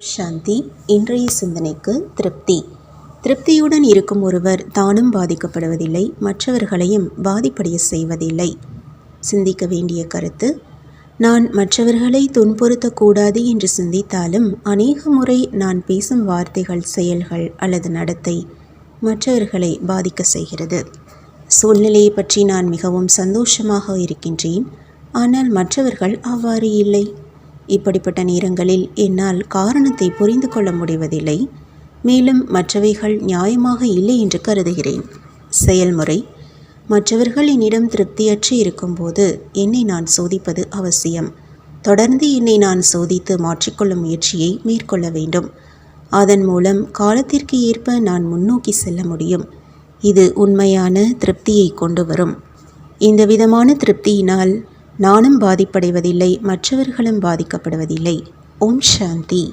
சாந்தி. இன்றைய சிந்தனைக்கு திருப்தி. திருப்தியுடன் இருக்கும் ஒருவர் தானும் பாதிக்கப்படுவதில்லை, மற்றவர்களையும் பாதிப்படைய செய்வதில்லை. சிந்திக்க வேண்டிய கருத்து: நான் மற்றவர்களை துன்புறுத்தக்கூடாது என்று சிந்தித்தாலும் அநேக முறை நான் பேசும் வார்த்தைகள், செயல்கள் அல்லது நடத்தை மற்றவர்களை பாதிக்க செய்கிறது. சூழ்நிலையை பற்றி நான் மிகவும் சந்தோஷமாக இருக்கின்றேன், ஆனால் மற்றவர்கள் அவ்வாறு இல்லை. இப்படிப்பட்ட நேரங்களில் என்னால் காரணத்தை புரிந்து கொள்ள முடிவதில்லை, மேலும் மற்றவைகள் நியாயமாக இல்லை என்று கருதுகிறேன். செயல்முறை: மற்றவர்கள் என்னிடம் திருப்தியற்று இருக்கும்போது என்னை நான் சோதிப்பது அவசியம். தொடர்ந்து என்னை நான் சோதித்து மாற்றிக்கொள்ளும் முயற்சியை மேற்கொள்ள வேண்டும். அதன் மூலம் காலத்திற்கு ஏற்ப நான் முன்னோக்கி செல்ல முடியும். இது உண்மையான திருப்தியை கொண்டு வரும். இந்த விதமான திருப்தியினால் நானும் பாதிப்படைவதில்லை, மற்றவர்களும் பாதிக்கப்படுவதில்லை. ஓம் சாந்தி.